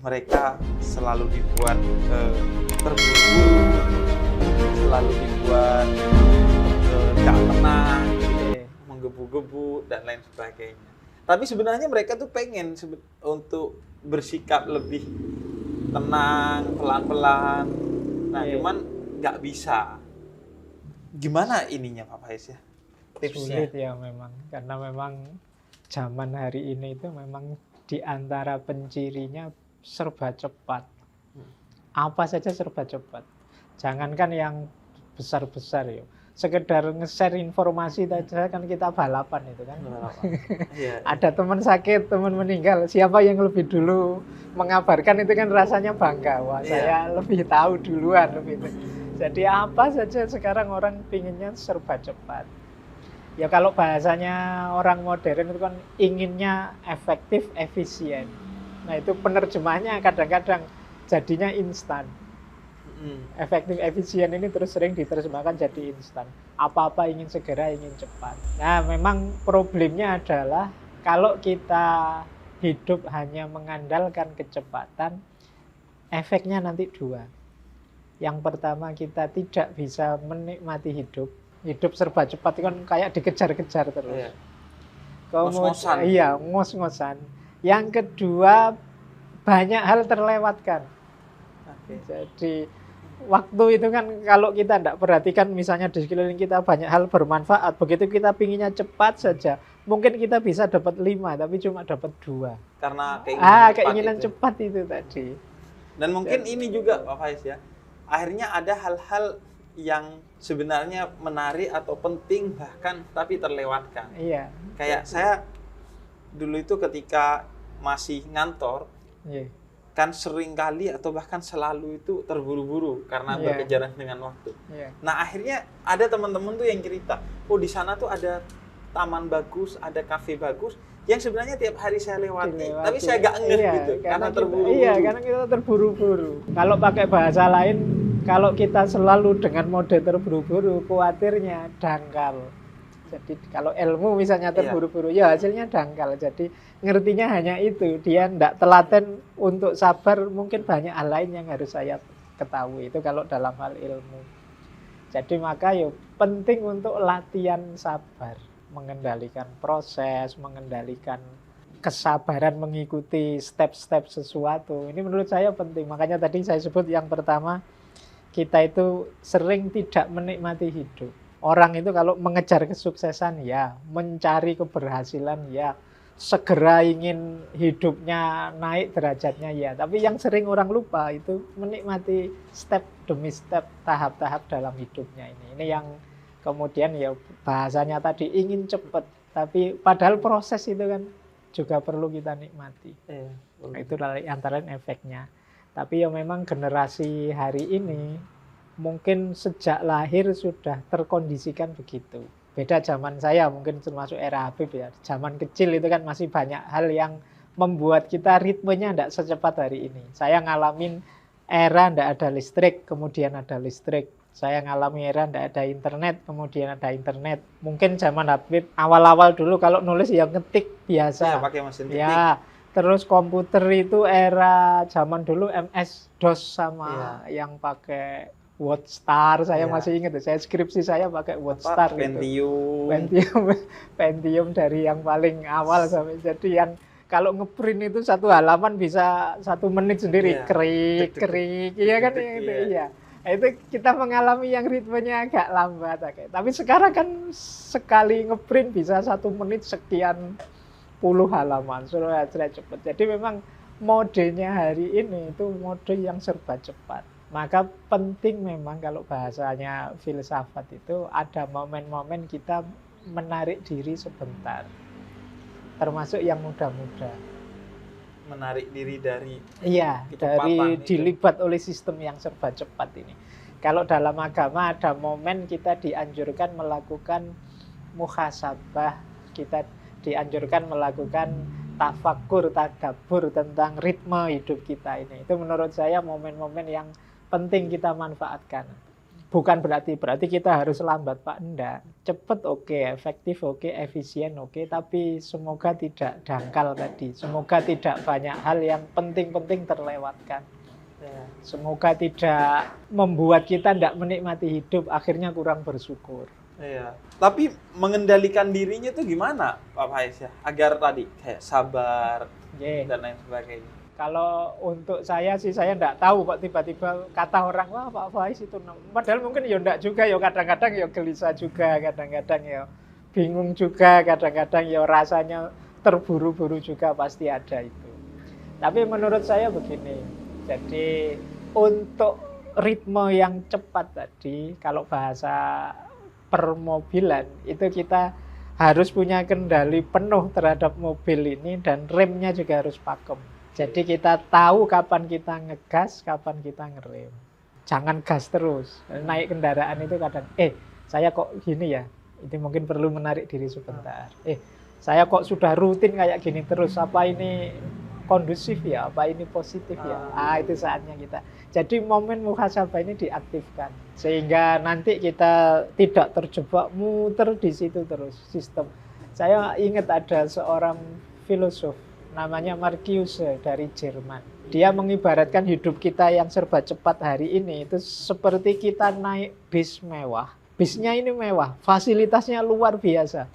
Mereka selalu dibuat terburu-buru, selalu dibuat nggak tenang, menggebu-gebu dan lain sebagainya. Tapi sebenarnya mereka tuh pengen untuk bersikap lebih tenang, pelan-pelan. Nah, cuman nggak bisa. Gimana ininya Pak Faiz ya? Tipsnya? Sulit ya memang, karena memang zaman hari ini itu memang di antara pencirinya serba cepat. Apa saja serba cepat. Jangankan yang besar-besar ya. Sekedar nge-share informasi saja kan kita balapan itu kan. Iya. Ada teman sakit, teman meninggal, siapa yang lebih dulu mengabarkan itu kan rasanya bangga. Wah, saya lebih tahu duluan lebih. Jadi apa saja sekarang orang pinginnya serba cepat. Ya kalau bahasanya orang modern itu kan inginnya efektif, efisien. Nah itu penerjemahnya kadang-kadang jadinya instan. Efektif, efisien ini terus sering diterjemahkan jadi instan. Apa-apa ingin segera, ingin cepat. Nah memang problemnya adalah kalau kita hidup hanya mengandalkan kecepatan, efeknya nanti dua. Yang pertama kita tidak bisa menikmati hidup. Hidup serba cepat itu kan kayak dikejar-kejar terus. Iya. Ngos-ngosan. Iya, ngos-ngosan. Yang kedua, banyak hal terlewatkan. Jadi waktu itu kan kalau kita tidak perhatikan misalnya di sekeliling kita banyak hal bermanfaat. Begitu kita pinginnya cepat saja, mungkin kita bisa dapat 5, tapi cuma dapat 2. Karena keinginan cepat itu tadi. Dan mungkin ini juga Pak Faiz ya, akhirnya ada hal-hal yang sebenarnya menarik atau penting bahkan tapi terlewatkan. Iya. Kayak saya dulu itu ketika masih ngantor, kan sering kali atau bahkan selalu itu terburu-buru karena berkejaran dengan waktu. Nah akhirnya ada teman-teman tuh yang cerita, oh di sana tuh ada taman bagus, ada kafe bagus, yang sebenarnya tiap hari saya lewati. Tapi saya gak ngeh gitu, karena terburu-buru. Iya, karena kita terburu-buru. Kalau pakai bahasa lain, kalau kita selalu dengan mode terburu-buru, khawatirnya dangkal. Jadi kalau ilmu misalnya terburu-buru, ya hasilnya dangkal. Jadi ngertinya hanya itu, dia tidak telaten untuk sabar, mungkin banyak hal lain yang harus saya ketahui. Itu kalau dalam hal ilmu. Jadi maka ya penting untuk latihan sabar, mengendalikan proses, mengendalikan kesabaran mengikuti step-step sesuatu. Ini menurut saya penting. Makanya tadi saya sebut yang pertama, kita itu sering tidak menikmati hidup. Orang itu kalau mengejar kesuksesan ya, mencari keberhasilan ya, segera ingin hidupnya naik derajatnya ya. Tapi yang sering orang lupa itu menikmati step demi step, tahap-tahap dalam hidupnya ini. Ini yang kemudian ya bahasanya tadi ingin cepat, tapi padahal proses itu kan juga perlu kita nikmati. Itu antara efeknya. Tapi ya memang generasi hari ini mungkin sejak lahir sudah terkondisikan begitu. Beda zaman saya, mungkin termasuk era Habib ya. Zaman kecil itu kan masih banyak hal yang membuat kita ritmenya tidak secepat hari ini. Saya ngalamin era tidak ada listrik, kemudian ada listrik. Saya ngalami era tidak ada internet, kemudian ada internet. Mungkin zaman Habib awal-awal dulu kalau nulis ya ngetik biasa. Ya, pakai mesin ketik. Ya. Terus komputer itu era zaman dulu MS-DOS sama yang pakai WordStar, saya masih ingat, saya skripsi saya pakai WordStar. Pentium dari yang paling awal sampai jadi yang kalau ngeprint itu satu halaman bisa 1 menit sendiri, krik, iya kan itu iya. Itu kita mengalami yang ritmenya agak lambat. Tapi sekarang kan sekali ngeprint bisa 1 menit sekian puluh halaman, sudah cepat. Jadi memang modenya hari ini itu mode yang serba cepat. Maka penting memang kalau bahasanya filsafat itu ada momen-momen kita menarik diri sebentar. Termasuk yang muda-muda. Menarik diri dari dari dilibat oleh sistem yang serba cepat ini. Kalau dalam agama ada momen kita dianjurkan melakukan muhasabah, kita dianjurkan melakukan tafakkur, tadabbur tentang ritme hidup kita ini. Itu menurut saya momen-momen yang penting kita manfaatkan. Bukan berarti kita harus lambat, Pak. Enggak. Cepet oke, efektif oke, efisien oke, tapi semoga tidak dangkal tadi. Semoga tidak banyak hal yang penting-penting terlewatkan. Ya. Semoga tidak membuat kita tidak menikmati hidup, akhirnya kurang bersyukur. Iya. Tapi mengendalikan dirinya itu gimana, Pak Faiz ya? Agar tadi kayak sabar dan lain sebagainya. Kalau untuk saya sih, saya enggak tahu kok tiba-tiba kata orang, wah Pak Faiz itu. Padahal mungkin ya enggak juga, ya kadang-kadang ya gelisah juga, kadang-kadang ya bingung juga, kadang-kadang ya rasanya terburu-buru juga pasti ada itu. Tapi menurut saya begini, jadi untuk ritme yang cepat tadi, kalau bahasa permobilan, itu kita harus punya kendali penuh terhadap mobil ini dan remnya juga harus pakem. Jadi kita tahu kapan kita ngegas, kapan kita ngerem. Jangan gas terus. Naik kendaraan itu kadang, saya kok gini ya, itu mungkin perlu menarik diri sebentar. Saya kok sudah rutin kayak gini terus, apa ini kondusif ya, apa ini positif ya? Itu saatnya kita. Jadi momen muhasabah ini diaktifkan. Sehingga nanti kita tidak terjebak muter di situ terus, sistem. Saya ingat ada seorang filosof, namanya Marcuse dari Jerman. Dia mengibaratkan hidup kita yang serba cepat hari ini itu seperti kita naik bis mewah. Bisnya ini mewah, fasilitasnya luar biasa.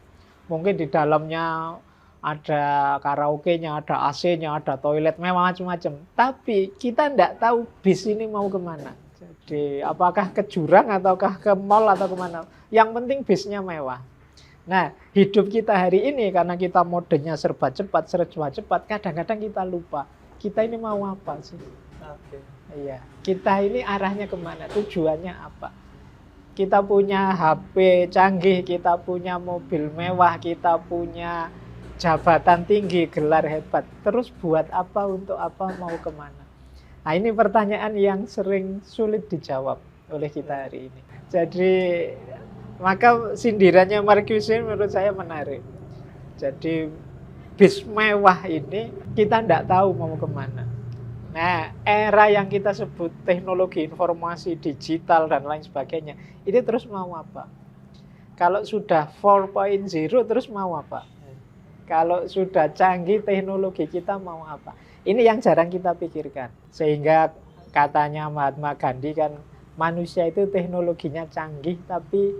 Mungkin di dalamnya ada karaoke-nya, ada AC-nya, ada toilet mewah macam-macam. Tapi kita tidak tahu bis ini mau kemana. Jadi apakah ke jurang ataukah ke mall atau kemana. Yang penting bisnya mewah. Nah, hidup kita hari ini karena kita modenya serba cepat, kadang-kadang kita lupa. Kita ini mau apa sih? Iya, kita ini arahnya kemana? Tujuannya apa? Kita punya HP canggih, kita punya mobil mewah, kita punya jabatan tinggi, gelar hebat. Terus buat apa, untuk apa, mau kemana? Nah, ini pertanyaan yang sering sulit dijawab oleh kita hari ini. Jadi maka sindirannya Marcuse menurut saya menarik. Jadi bis mewah ini kita tidak tahu mau kemana. Nah, era yang kita sebut teknologi informasi digital dan lain sebagainya, ini terus mau apa? Kalau sudah 4.0 terus mau apa? Kalau sudah canggih teknologi kita mau apa? Ini yang jarang kita pikirkan. Sehingga katanya Mahatma Gandhi kan, manusia itu teknologinya canggih tapi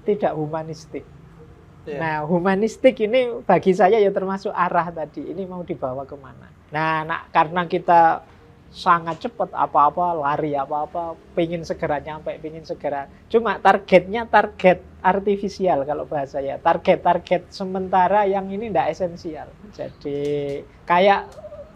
tidak humanistik. Nah, humanistik ini bagi saya ya termasuk arah tadi. Ini mau dibawa kemana? Nah, karena kita sangat cepat, apa-apa lari, apa-apa pingin segera nyampe, pingin segera. Cuma targetnya target artifisial kalau bahasa ya. Target sementara yang ini tidak esensial. Jadi kayak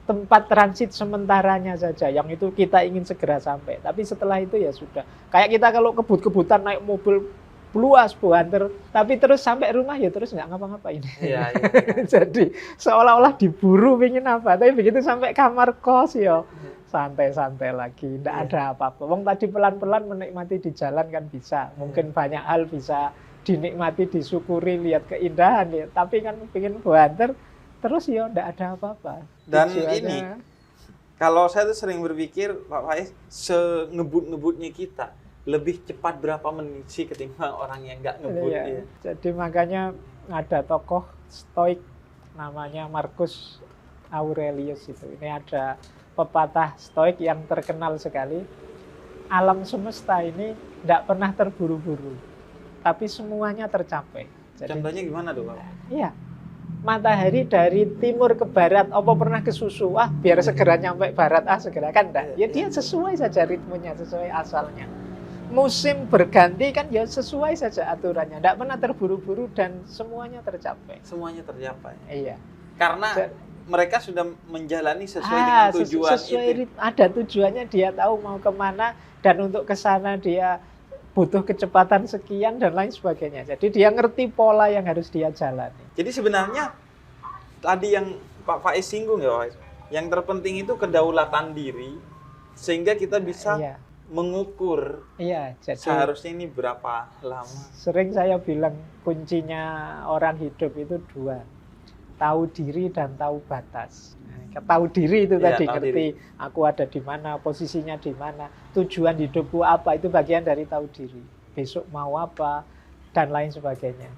tempat transit sementaranya saja, yang itu kita ingin segera sampai. Tapi setelah itu ya sudah. Kayak kita kalau kebut-kebutan naik mobil luas banter, tapi terus sampai rumah ya terus nggak ngapa-ngapain. Iya. Jadi seolah-olah diburu pingin apa, tapi begitu sampai kamar kos ya santai-santai lagi, nggak ada apa-apa. Wong tadi pelan-pelan menikmati di jalan kan bisa, mungkin banyak hal bisa dinikmati, disyukuri, lihat keindahan ya. Tapi kan pingin banter terus ya nggak ada apa-apa. Dan ini kalau saya tuh sering berpikir Pak Faiz, sengebut-ngebutnya kita lebih cepat berapa menit sih ketimbang orang yang nggak ngebut. Ya. Jadi makanya ada tokoh Stoik namanya Marcus Aurelius itu. Ini ada pepatah Stoik yang terkenal sekali. Alam semesta ini tidak pernah terburu-buru, tapi semuanya tercapai. Jadi, contohnya gimana tuh Pak? Iya. Matahari dari timur ke barat, apa pernah ke susu? Biar segera nyampe barat, segera kan enggak. Ya dia sesuai saja ritmenya, sesuai asalnya. Musim berganti kan ya sesuai saja aturannya, tidak pernah terburu-buru dan semuanya tercapai. Semuanya tercapai. Iya. Karena mereka sudah menjalani sesuai dengan tujuan itu. Ada tujuannya, dia tahu mau kemana dan untuk ke sana dia butuh kecepatan sekian dan lain sebagainya. Jadi dia ngerti pola yang harus dia jalani. Jadi sebenarnya tadi yang Pak Faiz singgung ya, Pak Faiz, yang terpenting itu kedaulatan diri sehingga kita bisa mengukur jadi seharusnya ini berapa lama. Sering saya bilang kuncinya orang hidup itu 2. tahu diri dan tahu batas. Tahu diri itu tadi, ngerti aku ada di mana, posisinya di mana, tujuan hidupku apa, itu bagian dari tahu diri. Besok mau apa, dan lain sebagainya.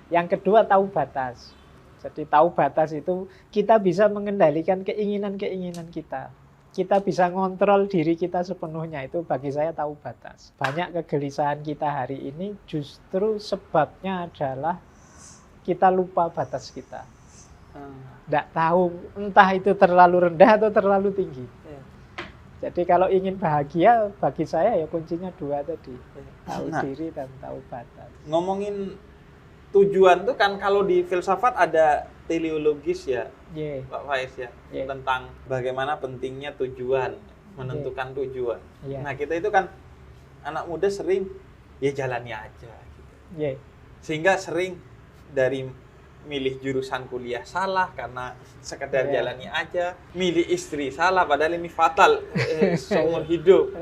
Yang kedua, tahu batas. Jadi tahu batas itu kita bisa mengendalikan keinginan-keinginan kita. Kita bisa ngontrol diri kita sepenuhnya, itu bagi saya tahu batas. Banyak kegelisahan kita hari ini justru sebabnya adalah kita lupa batas kita. Nggak tahu entah itu terlalu rendah atau terlalu tinggi. Jadi kalau ingin bahagia bagi saya ya kuncinya dua tadi. Tahu diri dan tahu batas. Ngomongin tujuan tuh kan kalau di filsafat ada teleologis ya, Pak Faiz ya, tentang bagaimana pentingnya tujuan, menentukan tujuan. Nah kita itu kan anak muda sering ya jalani aja gitu. Sehingga sering dari milih jurusan kuliah salah karena sekedar jalani aja, milih istri salah padahal ini fatal seumur hidup.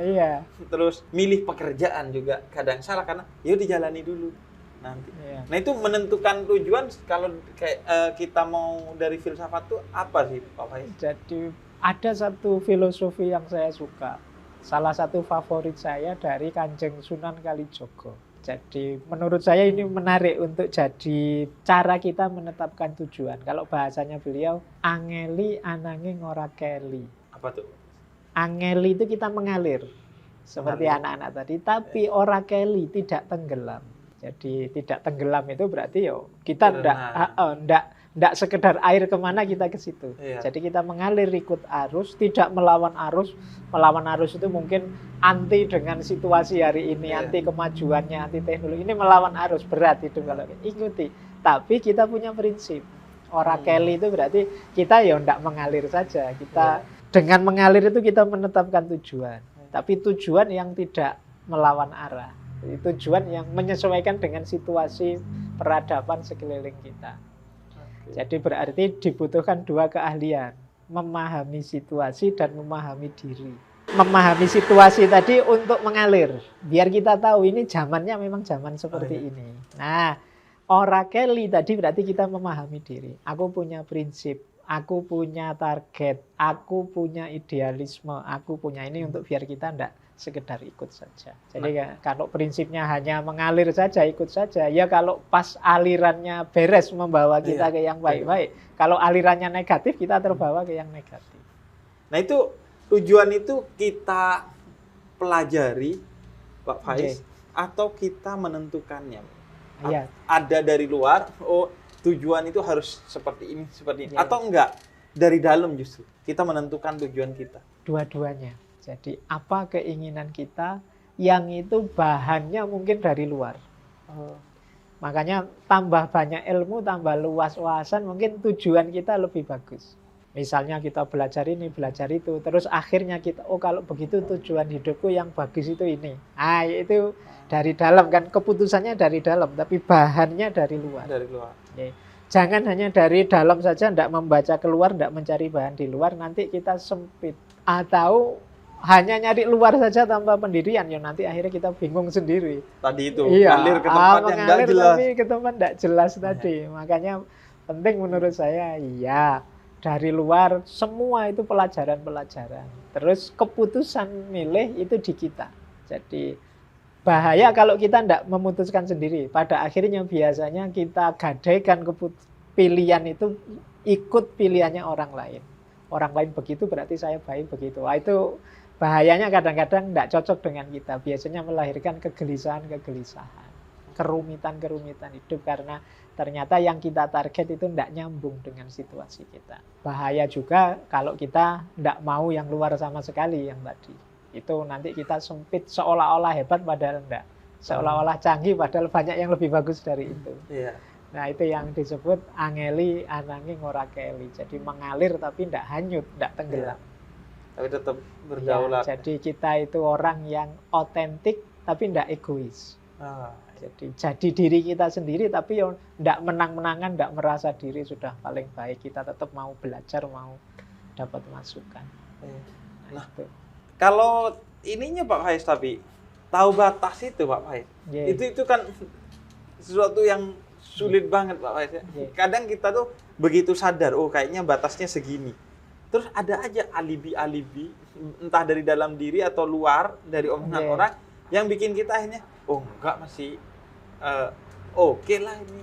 Terus milih pekerjaan juga kadang salah karena ya dijalani dulu nanti. Nah itu menentukan tujuan kalau kayak kita mau dari filsafat tuh apa sih Pak Faiz? Jadi ada satu filosofi yang saya suka, salah satu favorit saya dari Kanjeng Sunan Kalijogo. Jadi menurut saya ini menarik untuk jadi cara kita menetapkan tujuan. Kalau bahasanya beliau, angeli ananging ora keli. Apa tuh? Angeli itu kita mengalir seperti anak-anak tadi, tapi ora keli, tidak tenggelam. Jadi tidak tenggelam itu berarti kita ndak sekedar air kemana kita ke situ. Jadi kita mengalir ikut arus, tidak melawan arus. Melawan arus itu mungkin anti dengan situasi hari ini, anti kemajuannya, anti teknologi. Ini melawan arus, berat itu kalau ikuti. Tapi kita punya prinsip. Ora keli itu berarti kita ndak mengalir saja. Kita dengan mengalir itu kita menetapkan tujuan. Tapi tujuan yang tidak melawan arah. Tujuan yang menyesuaikan dengan situasi peradaban sekeliling kita. Jadi berarti dibutuhkan dua keahlian, memahami situasi dan memahami diri. Memahami situasi tadi untuk mengalir, biar kita tahu ini zamannya memang zaman seperti ini. Nah, ora keli tadi berarti kita memahami diri. Aku punya prinsip, aku punya target, aku punya idealisme, aku punya ini untuk biar kita enggak sekedar ikut saja. Jadi kalau prinsipnya hanya mengalir saja, ikut saja, ya kalau pas alirannya beres membawa kita ke yang baik-baik. Kalau alirannya negatif, kita terbawa ke yang negatif. Nah itu tujuan itu kita pelajari, Pak Faiz, atau kita menentukannya? Ada dari luar, tujuan itu harus seperti ini, seperti ini. Atau enggak, dari dalam justru, kita menentukan tujuan kita? Dua-duanya. Jadi apa keinginan kita yang itu bahannya mungkin dari luar. Makanya tambah banyak ilmu, tambah luas wawasan, mungkin tujuan kita lebih bagus. Misalnya kita belajar ini, belajar itu, terus akhirnya kita, kalau begitu tujuan hidupku yang bagus itu ini. Itu dari dalam kan, keputusannya dari dalam, tapi bahannya dari luar. Dari luar. Jangan hanya dari dalam saja, tidak membaca keluar, tidak mencari bahan di luar, nanti kita sempit. Atau hanya nyari luar saja tanpa pendirian, nanti akhirnya kita bingung sendiri. Tadi itu, ngalir ke tempat yang tidak jelas. Tapi ke tempat tidak jelas tadi. Makanya penting menurut saya, dari luar semua itu pelajaran-pelajaran. Terus keputusan milih itu di kita. Jadi bahaya kalau kita tidak memutuskan sendiri. Pada akhirnya biasanya kita gadaikan pilihan itu ikut pilihannya orang lain. Orang lain begitu berarti saya baik begitu. Itu bahayanya kadang-kadang tidak cocok dengan kita. Biasanya melahirkan kegelisahan-kegelisahan, kerumitan-kerumitan hidup karena ternyata yang kita target itu tidak nyambung dengan situasi kita. Bahaya juga kalau kita tidak mau yang luar sama sekali yang tadi. Itu nanti kita sempit seolah-olah hebat padahal tidak. Seolah-olah canggih padahal banyak yang lebih bagus dari itu. Nah itu yang disebut angeli ananging ora keli. Jadi mengalir tapi tidak hanyut, tidak tenggelam. Tapi tetap berdaulat. Jadi kita itu orang yang otentik tapi tidak egois. Jadi diri kita sendiri tapi tidak menang-menangan, tidak merasa diri sudah paling baik. Kita tetap mau belajar, mau dapat masukan. Nah, kalau ininya Pak Faiz tapi tahu batas itu Pak Faiz. Itu kan sesuatu yang sulit banget Pak Faiz. Kadang kita tuh begitu sadar, oh kayaknya batasnya segini. Terus ada aja alibi-alibi, entah dari dalam diri atau luar, dari omongan orang, yang bikin kita akhirnya, oh enggak, masih oke lah ini.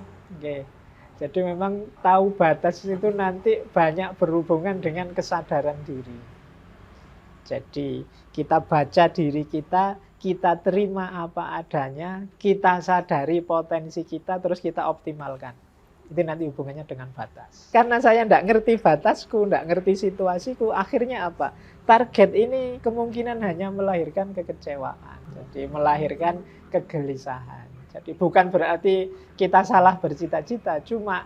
Jadi memang tahu batas itu nanti banyak berhubungan dengan kesadaran diri. Jadi kita baca diri kita terima apa adanya, kita sadari potensi kita, terus kita optimalkan. Itu nanti hubungannya dengan batas. Karena saya tidak ngerti batasku, tidak ngerti situasiku, akhirnya apa? Target ini kemungkinan hanya melahirkan kekecewaan. Jadi melahirkan kegelisahan. Jadi bukan berarti kita salah bercita-cita, cuma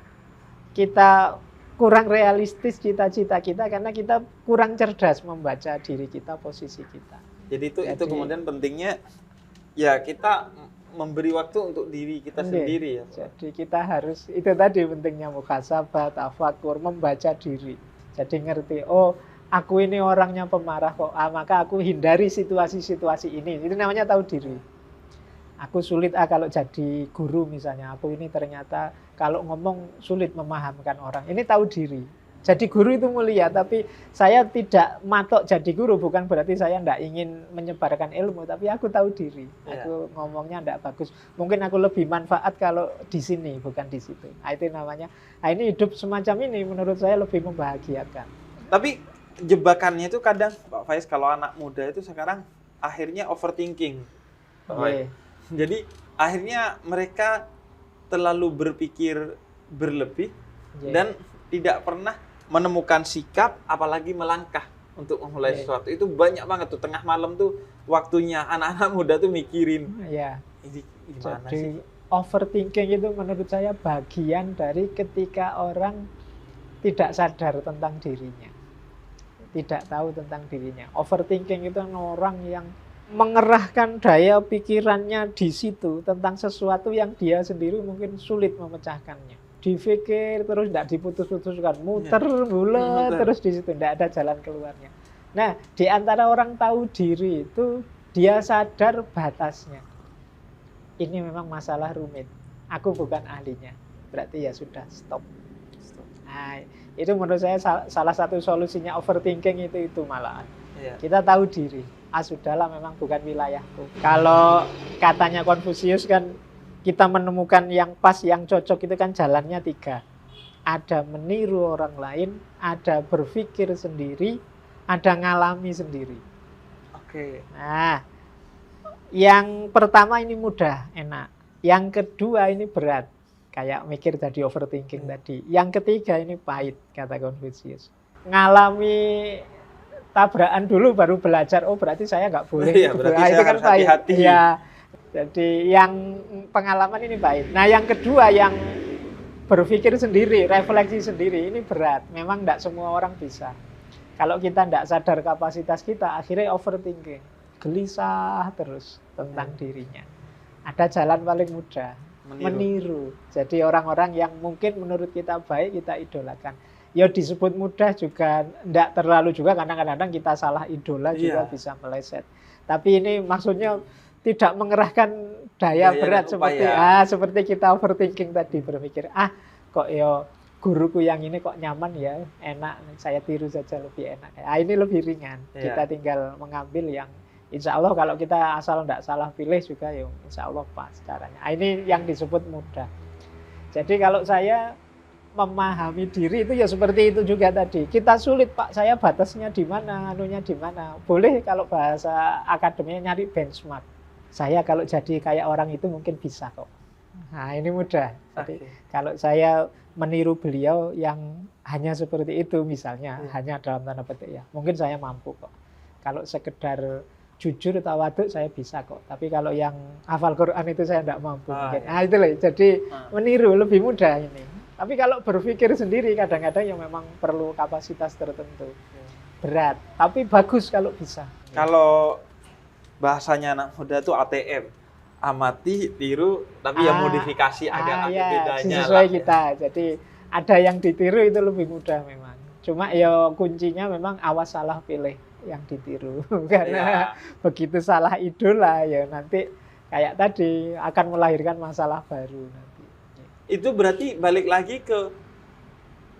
kita kurang realistis cita-cita kita karena kita kurang cerdas membaca diri kita, posisi kita. Jadi itu kemudian pentingnya ya kita memberi waktu untuk diri kita sendiri ya. Jadi kita harus, itu tadi pentingnya muhasabah, tafakur, membaca diri. Jadi ngerti, oh aku ini orangnya pemarah kok, maka aku hindari situasi-situasi ini. Itu namanya tahu diri. Aku sulit kalau jadi guru misalnya, aku ini ternyata kalau ngomong sulit memahamkan orang. Ini tahu diri. Jadi guru itu mulia, tapi saya tidak matok jadi guru, bukan berarti saya tidak ingin menyebarkan ilmu, tapi aku tahu diri. Aku ngomongnya tidak bagus. Mungkin aku lebih manfaat kalau di sini, bukan di situ. Itu namanya, ini hidup semacam ini menurut saya lebih membahagiakan. Tapi jebakannya itu kadang, Pak Faiz, kalau anak muda itu sekarang akhirnya overthinking. Jadi akhirnya mereka terlalu berpikir berlebih dan tidak pernah menemukan sikap, apalagi melangkah untuk memulai sesuatu. Itu banyak banget tuh, tengah malam tuh waktunya anak-anak muda tuh mikirin. Ini gimana Jadi, sih? overthinking itu menurut saya bagian dari ketika orang tidak sadar tentang dirinya. Tidak tahu tentang dirinya. Overthinking itu orang yang mengerahkan daya pikirannya di situ tentang sesuatu yang dia sendiri mungkin sulit memecahkannya. Dipikir terus tidak diputus-putuskan, muter bulat terus di situ, tidak ada jalan keluarnya. Nah, di antara orang tahu diri itu dia sadar batasnya. Ini memang masalah rumit. Aku bukan ahlinya. Berarti ya sudah stop. Nah, itu menurut saya salah satu solusinya overthinking itu malahan. Kita tahu diri. Sudahlah, memang bukan wilayahku. Kalau katanya Konfusius kan, kita menemukan yang pas, yang cocok itu kan jalannya 3. Ada meniru orang lain, ada berpikir sendiri, ada ngalami sendiri. Nah, yang pertama ini mudah, enak. Yang kedua ini berat, kayak mikir tadi, overthinking tadi. Yang ketiga ini pahit, kata Konfusius. Ngalami tabrakan dulu baru belajar, oh berarti saya nggak boleh. Berarti saya itu kan harus hati-hati. Jadi yang pengalaman ini baik. Nah yang kedua yang berpikir sendiri, refleksi sendiri, ini berat. Memang tidak semua orang bisa. Kalau kita tidak sadar kapasitas kita, akhirnya overthinking. Gelisah terus tentang dirinya. Ada jalan paling mudah, meniru. Jadi orang-orang yang mungkin menurut kita baik, kita idolakan. Ya disebut mudah juga, tidak terlalu juga, karena kadang-kadang kita salah idola juga bisa meleset. Tapi ini maksudnya tidak mengerahkan daya berat seperti kita overthinking tadi, berpikir kok ya guruku yang ini kok nyaman ya, enak, saya tiru saja lebih enak. Ini lebih ringan. Kita tinggal mengambil yang insya Allah kalau kita asal tidak salah pilih juga ya insya Allah pas caranya. Ini yang disebut mudah. Jadi kalau saya memahami diri itu ya seperti itu juga tadi. Kita sulit, Pak, saya batasnya di mana, anunya di mana. Boleh kalau bahasa akademinya nyari benchmark. Saya kalau jadi kayak orang itu mungkin bisa kok. Nah ini mudah. Jadi, kalau saya meniru beliau yang hanya seperti itu misalnya, hanya dalam tanda petik ya, mungkin saya mampu kok. Kalau sekedar jujur tawaduk saya bisa kok. Tapi kalau yang hafal Quran itu saya tidak mampu. Nah itu loh. Jadi meniru lebih mudah ini. Tapi kalau berpikir sendiri kadang-kadang yang memang perlu kapasitas tertentu. Berat. Tapi bagus kalau bisa. Kalau bahasanya anak muda itu ATM, amati, tiru, tapi yang modifikasi agak bedanya sesuai kita. Jadi ada yang ditiru itu lebih mudah memang. Cuma ya kuncinya memang awas salah pilih yang ditiru. Karena begitu salah idola ya nanti kayak tadi akan melahirkan masalah baru nanti. Itu berarti balik lagi ke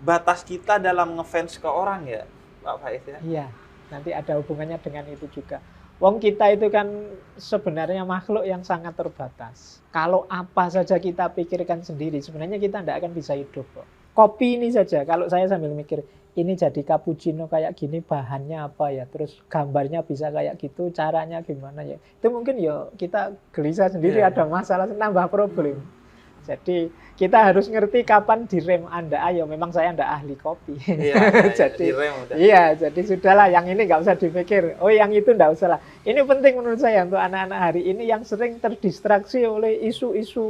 batas kita dalam ngefans ke orang ya, Pak Faiz ya? Iya, nanti ada hubungannya dengan itu juga. Wong kita itu kan sebenarnya makhluk yang sangat terbatas. Kalau apa saja kita pikirkan sendiri, sebenarnya kita tidak akan bisa hidup kok. Kopi ini saja, kalau saya sambil mikir, ini jadi cappuccino kayak gini, bahannya apa ya, terus gambarnya bisa kayak gitu, caranya gimana ya. Itu mungkin ya kita gelisah sendiri, ada masalah, nambah problem. Jadi kita harus ngerti kapan direm Anda. Ayo, memang saya tidak ahli kopi. Jadi direm udah. Iya, jadi sudahlah, yang ini nggak usah dipikir. Oh, yang itu nggak usah lah. Ini penting menurut saya untuk anak-anak hari ini yang sering terdistraksi oleh isu-isu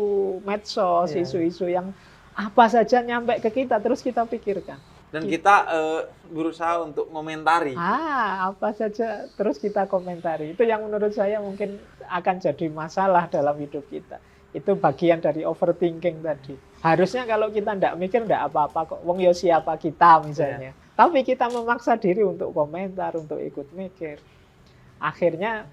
medsos, isu-isu yang apa saja nyampe ke kita terus kita pikirkan. Dan kita berusaha untuk komentari. Apa saja terus kita komentari. Itu yang menurut saya mungkin akan jadi masalah dalam hidup kita. Itu bagian dari overthinking tadi. Harusnya kalau kita tidak mikir tidak apa-apa kok. Wong yo siapa kita misalnya. Tapi kita memaksa diri untuk komentar, untuk ikut mikir. Akhirnya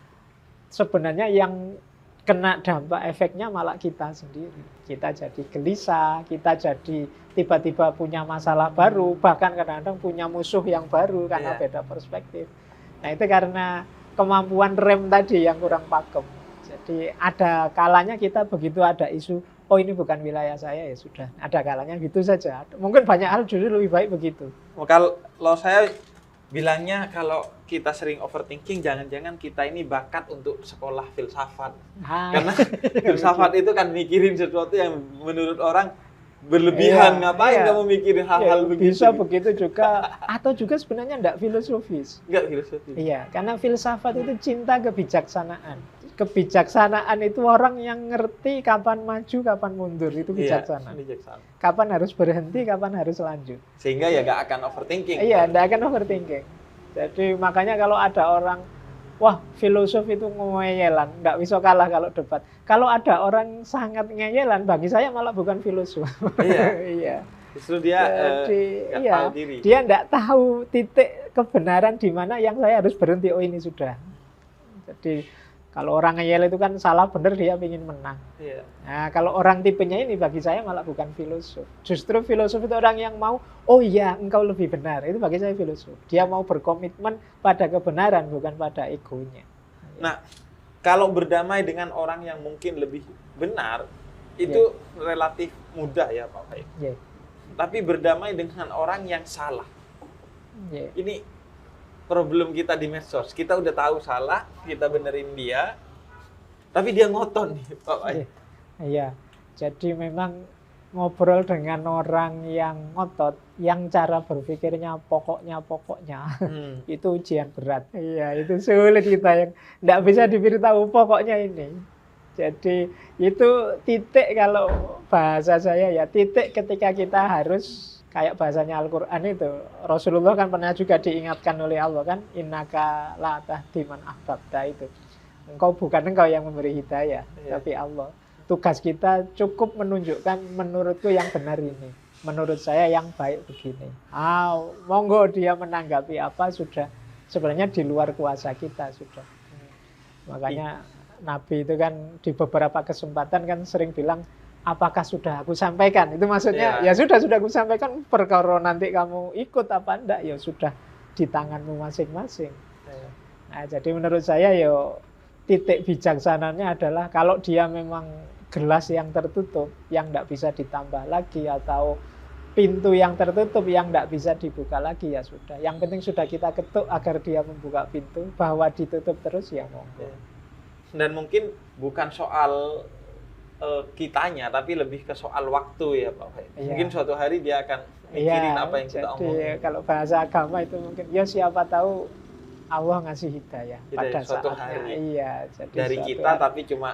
sebenarnya yang kena dampak efeknya malah kita sendiri. Kita jadi gelisah, kita jadi tiba-tiba punya masalah baru, bahkan kadang-kadang punya musuh yang baru karena beda perspektif. Nah itu karena kemampuan rem tadi yang kurang pakem. Jadi ada kalanya kita begitu ada isu, oh ini bukan wilayah saya, ya sudah. Ada kalanya gitu saja. Mungkin banyak hal justru lebih baik begitu. Kalau saya bilangnya kalau kita sering overthinking, jangan-jangan kita ini bakat untuk sekolah filsafat. Karena filsafat itu kan mikirin sesuatu yang menurut orang berlebihan. Ngapain kamu mikirin hal-hal begitu? Bisa begitu juga. Atau juga sebenarnya enggak filosofis. Enggak filosofis. Iya, karena filsafat itu cinta kebijaksanaan. Kebijaksanaan itu orang yang ngerti kapan maju, kapan mundur. Itu bijaksana. Kapan harus berhenti, kapan harus lanjut. Sehingga ya nggak akan overthinking. Iya, nggak akan overthinking. Jadi makanya kalau ada orang, wah filosof itu ngeyelan, nggak bisa kalah kalau debat. Kalau ada orang sangat ngeyelan, bagi saya malah bukan filosof. Iya. Justru dia tahu diri. Dia nggak tahu titik kebenaran di mana yang saya harus berhenti. Oh ini sudah. Jadi kalau orang ngeyel itu kan salah benar, dia ingin menang. Nah, kalau orang tipenya ini bagi saya malah bukan filosof. Justru filosof itu orang yang mau, oh iya engkau lebih benar. Itu bagi saya filosof. Dia mau berkomitmen pada kebenaran, bukan pada egonya. Nah, kalau berdamai dengan orang yang mungkin lebih benar, itu relatif mudah ya Pak Faiz. Tapi berdamai dengan orang yang salah. Ini problem kita di medsos. Kita udah tahu salah, kita benerin dia, tapi dia ngotot nih, Pak Faiz. Iya. Jadi memang ngobrol dengan orang yang ngotot, yang cara berpikirnya pokoknya itu ujian berat. Iya, itu sulit kita yang enggak bisa diberitahu pokoknya ini. Jadi itu titik, kalau bahasa saya ya, titik ketika kita harus kayak bahasanya Al-Quran itu, Rasulullah kan pernah juga diingatkan oleh Allah kan, innaka la tahdi man ahbabta itu. Bukan engkau yang memberi hidayah, tapi Allah. Tugas kita cukup menunjukkan menurutku yang benar ini. Menurut saya yang baik begini. Monggo dia menanggapi apa sudah sebenarnya di luar kuasa kita sudah. Makanya Nabi itu kan di beberapa kesempatan kan sering bilang, apakah sudah aku sampaikan? Itu maksudnya ya sudah aku sampaikan, perkara nanti kamu ikut apa enggak ya sudah di tanganmu masing-masing. Nah, jadi menurut saya titik bijaksananya adalah kalau dia memang gelas yang tertutup yang enggak bisa ditambah lagi, atau pintu yang tertutup yang enggak bisa dibuka lagi, ya sudah. Yang penting sudah kita ketuk agar dia membuka pintu, bahwa ditutup terus ya monggo. Dan mungkin bukan soal kitanya, tapi lebih ke soal waktu ya Pak Faiz. Mungkin suatu hari dia akan mikirin apa yang kita omongin. Kalau bahasa agama itu mungkin siapa tahu Allah ngasih hidayah pada suatu saatnya. Hari. Jadi dari kita hari. Tapi cuma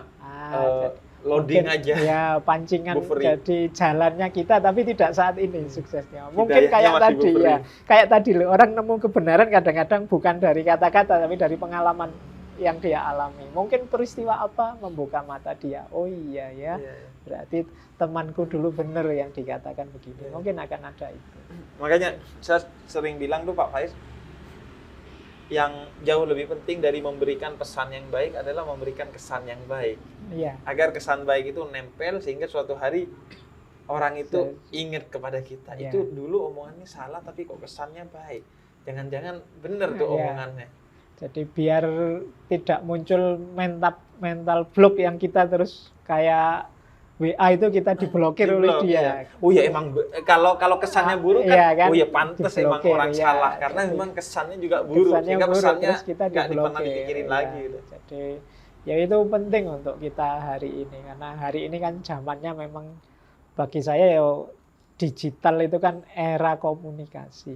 loading mungkin, aja. Ya pancingan buffering. Jadi jalannya kita tapi tidak saat ini suksesnya. Mungkin hidayahnya kayak tadi buffering. Kayak tadi orang nemu kebenaran kadang-kadang bukan dari kata-kata tapi dari pengalaman yang dia alami. Mungkin peristiwa apa membuka mata dia. Oh iya ya. Berarti temanku dulu benar yang dikatakan begini. Mungkin akan ada itu. Makanya saya sering bilang tuh Pak Faiz, yang jauh lebih penting dari memberikan pesan yang baik adalah memberikan kesan yang baik. Agar kesan baik itu nempel sehingga suatu hari orang itu ingat kepada kita. Itu dulu omongannya salah tapi kok kesannya baik. Jangan-jangan benar tuh omongannya. Jadi biar tidak muncul mental block yang kita terus kayak WA itu kita diblokir oleh dia. Oh ya emang kalau kesannya buruk kan, oh ya pantas emang orang salah karena memang kesannya juga buruk sehingga pesannya nggak pernah dipikirin lagi. Jadi ya itu penting untuk kita hari ini karena hari ini kan zamannya memang bagi saya ya digital itu kan era komunikasi.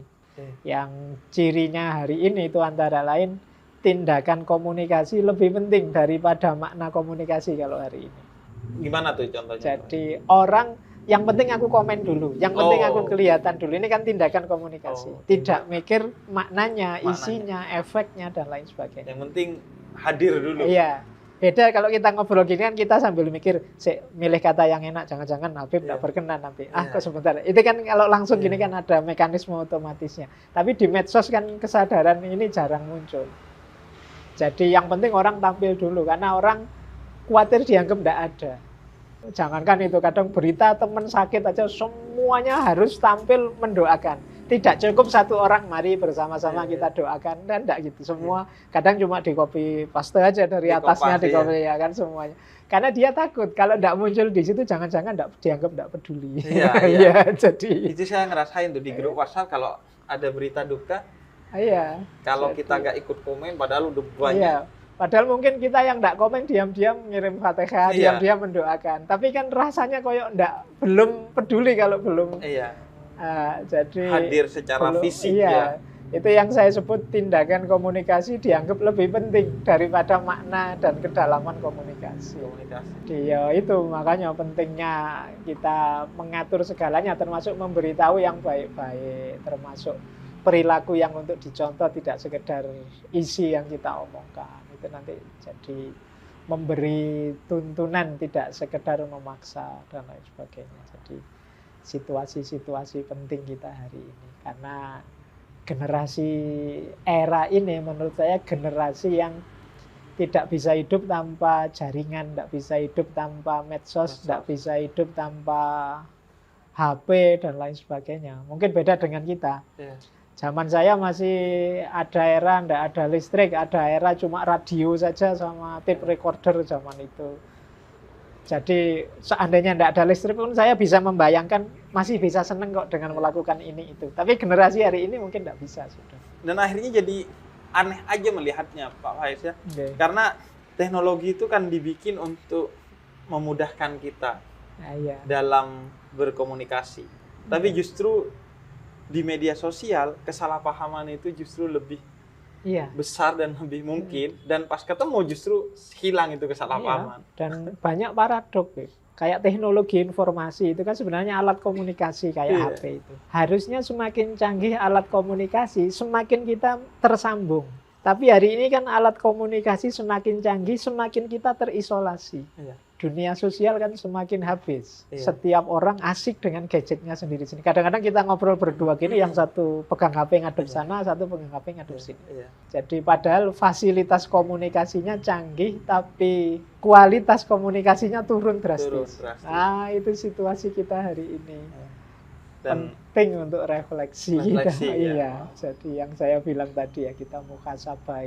Yang cirinya hari ini itu antara lain tindakan komunikasi lebih penting daripada makna komunikasi kalau hari ini. Gimana tuh contohnya? Jadi orang yang penting aku komen dulu, yang penting aku kelihatan dulu. Ini kan tindakan komunikasi. Tidak mikir maknanya, isinya, efeknya dan lain sebagainya. Yang penting hadir dulu. Iya. Beda kalau kita ngobrol gini kan kita sambil mikir, milih kata yang enak, jangan-jangan Habib tidak berkenan nanti. Kok sebentar. Itu kan kalau langsung gini kan ada mekanisme otomatisnya. Tapi di medsos kan kesadaran ini jarang muncul. Jadi yang penting orang tampil dulu karena orang khawatir dianggap tidak ada. Jangankan itu, kadang berita teman sakit aja semuanya harus tampil mendoakan. Tidak cukup satu orang, mari bersama-sama kita doakan. Dan tidak gitu, semua kadang cuma di copy paste aja dari atasnya, di copy ya kan semuanya. Karena dia takut, kalau tidak muncul di situ jangan-jangan dianggap tidak peduli. Iya. Jadi itu saya ngerasain tuh di grup WhatsApp kalau ada berita duka. Kalau kita nggak ikut komen padahal udah banyak. Padahal mungkin kita yang tidak komen diam-diam ngirim Fatihah, diam-diam mendoakan. Tapi kan rasanya koyok belum peduli kalau belum. Jadi hadir secara fisik ya. Itu yang saya sebut tindakan komunikasi dianggap lebih penting daripada makna dan kedalaman komunikasi. Itu makanya pentingnya kita mengatur segalanya, termasuk memberitahu yang baik-baik, termasuk perilaku yang untuk dicontoh, tidak sekedar isi yang kita omongkan. Itu nanti jadi memberi tuntunan, tidak sekedar memaksa dan lain sebagainya. Jadi situasi-situasi penting kita hari ini karena generasi era ini menurut saya generasi yang tidak bisa hidup tanpa jaringan, tidak bisa hidup tanpa medsos, tidak bisa hidup tanpa HP dan lain sebagainya. Mungkin beda dengan kita. Zaman saya masih ada era tidak ada listrik, ada era cuma radio saja sama tape recorder zaman itu. Jadi seandainya tidak ada listrik pun saya bisa membayangkan masih bisa seneng kok dengan melakukan ini itu. Tapi generasi hari ini mungkin tidak bisa sudah. Dan akhirnya jadi aneh aja melihatnya Pak Faiz ya. Karena teknologi itu kan dibikin untuk memudahkan kita dalam berkomunikasi. Tapi justru di media sosial kesalahpahaman itu justru lebih besar dan lebih mungkin dan pas ketemu justru hilang itu kesalahpahaman. Dan banyak paradok kayak teknologi informasi itu kan sebenarnya alat komunikasi kayak HP itu. Harusnya semakin canggih alat komunikasi semakin kita tersambung. Tapi hari ini kan alat komunikasi semakin canggih semakin kita terisolasi. Dunia sosial kan semakin habis. Setiap orang asik dengan gadgetnya sendiri-sendiri. Kadang-kadang kita ngobrol berdua gini, yang satu pegang HP ngadep sana, satu pegang HP ngadep sini. Jadi padahal fasilitas komunikasinya canggih, tapi kualitas komunikasinya turun drastis. Nah, itu situasi kita hari ini. Dan penting untuk refleksi. Jadi yang saya bilang tadi ya, kita muhasabah.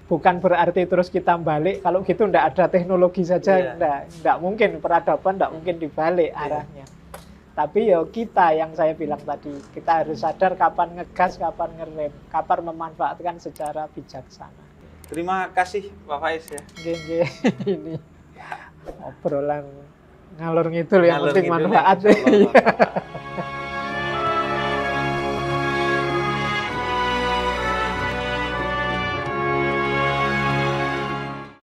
Bukan berarti terus kita balik, kalau gitu enggak ada teknologi saja, enggak mungkin, peradaban enggak mungkin dibalik arahnya. Tapi ya kita yang saya bilang tadi, kita harus sadar kapan ngegas, kapan ngerem, kapan memanfaatkan secara bijaksana. Terima kasih Pak Faiz ya. Ini obrolan ngalor ngidul yang penting manfaat.